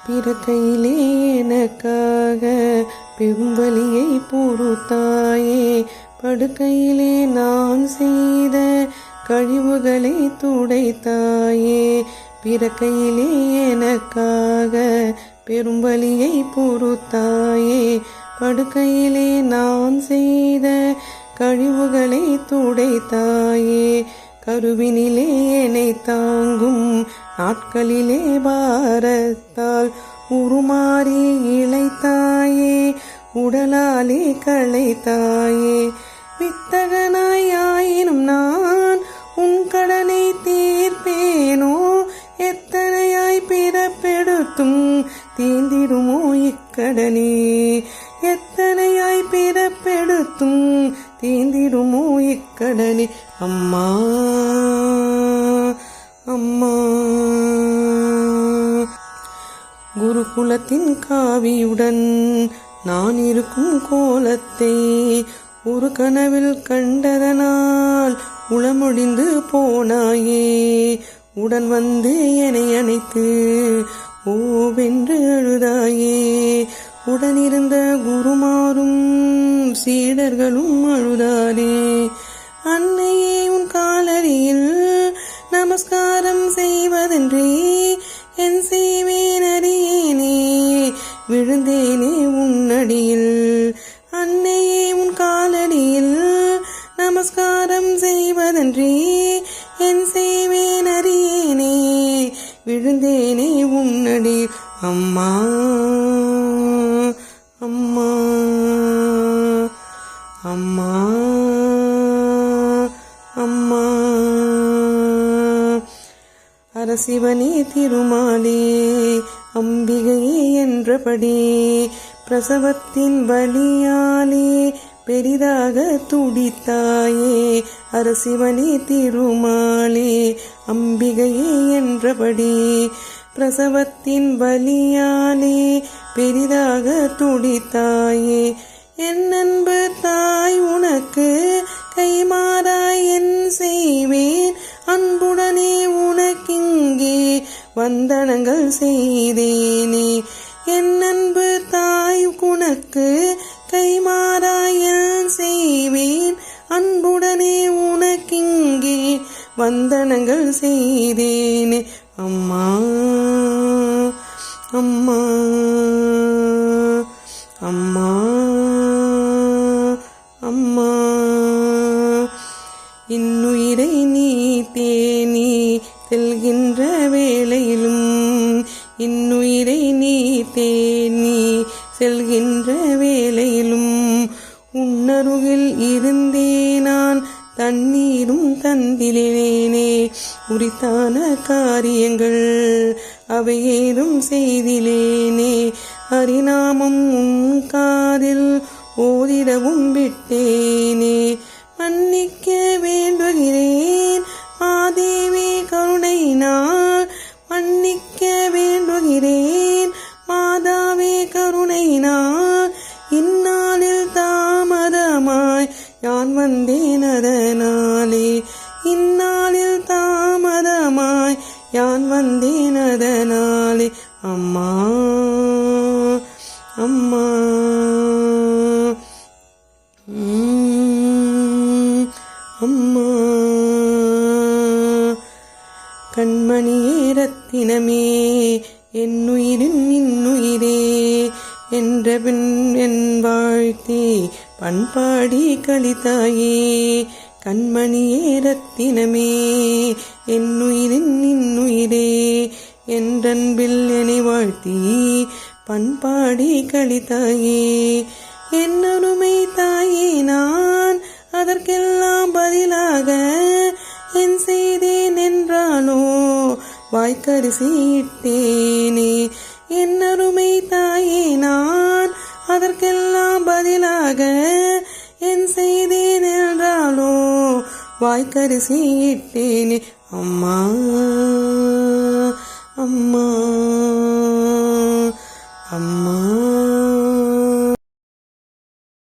பிறக்கையிலே எனக்காக பெரும்பலியை பொறுத்தாயே. படுக்கையிலே நான் செய்த கழிவுகளை துடைத்தாயே. பிறக்கையிலே எனக்காக பெரும்பலியை பொறுத்தாயே. படுக்கையிலே நான் செய்த கழிவுகளை துடைத்தாயே. கருவினிலே என்னை தாங்கும் நாட்களிலே பாரத்தால் உருமாறி இளைத்தாயே. உடலாலே களைத்தாயே. வித்தகனாயினும் நான் உன் கடனை தீர்ப்பேனோ. எத்தனையாய் பிறப்பெடுத்தும் தீந்திடுமோ இக்கடனே. எத்தனையாய் பிறப்பெடுத்தும் தீந்திடுமோ இக்கடனே. அம்மா அம்மா குருகுலத்தின் காவியுடன் நான் இருக்கும் கோலத்தை ஒரு கனவில் கண்டதனால் உளமொழிந்து போனாயே. உடன் வந்து என்னை அணைத்து ஓவென்று அழுதாயே. உடனிருந்த குருமாரும் சீடர்களும் அழுதாரே. அன்னையே உன் காலடியில் நமஸ்காரம் செய்வதென்றே என் செய்வேன் அறியேனே. விழுந்தேனே உன்னடியில். அன்னையே உன் காலடியில் நமஸ்காரம் செய்வதென்றே என் செய்வேன் அறியேனே. விழுந்தேனே உன்னடியில். அம்மா அம்மா அம்மா அம்மா அரசிவனே திருமாலே அம்பிகையே என்றபடி பிரசவத்தின் வலியாலே பெரிதாக துடித்தாயே. அரசிவனே திருமாலே அம்பிகையே என்றபடி பிரசவத்தின் வலியாலே பெரிதாக துடித்தாயே. என் அன்பு தாய் உனக்கு கைமாறாய் என் செய்வேன். அன்புடனே உனக்கிங்கே வந்தனங்கள் செய்தேனே. என் அன்பு தாய் உனக்கு கைமாறாய் என் செய்வேன். அன்புடனே உனக்கிங்கே வந்தனங்கள் செய்தேனே. அம்மா அம்மா அம்மா அம்மா இன்னுயிரை நீ தேனி செல்கின்ற வேளையிலும். இன்னுயிரை நீ தேனி செல்கின்ற வேளையிலும் உன்னருகில் இருந்தே நான் தண்ணீரும் தந்திலேனே. உரித்தான காரியங்கள் அவை ஏதும் செய்திலேனே. ஹரிநாமம் உன் காதில் ஓதிடவும் விட்டேனே. மன்னிக்க வேண்டுகிறேன் மாதேவி கருணையினால். மன்னிக்க வேண்டுகிறேன் மாதாவே கருணையினால். இந்நாளில் தாமதமாய் யான் வந்தேன் அதனாலே. இந்நாளில் தாமதமாய் யான் வந்தேன் அதனாலே. அம்மா அம்மா அம்மா கண்மணியே ரத்தினமே என்னுயிரின் இன்னுயிரே என்ற பின் என் வாழ்த்தி பண்பாடி கழித்தாயே. கண்மணியே ரத்தினமே என்னுயிரின் இன்னுயிரே என்றன்பில் என்னை வாழ்த்தி பண்பாடி கழித்தாயே. என்னருமை தாயே நான் அதற்கெல்லாம் பதிலாக என் செய்தேன் என்றாலோ வாய்க்கரிசி இட்டேனே. என்னருமை தாயே நான் அதற்கெல்லாம் பதிலாக என் செய்தேன் என்றாலோ வாய்க்கரிசி இட்டேனே. அம்மா அம்மா அம்மா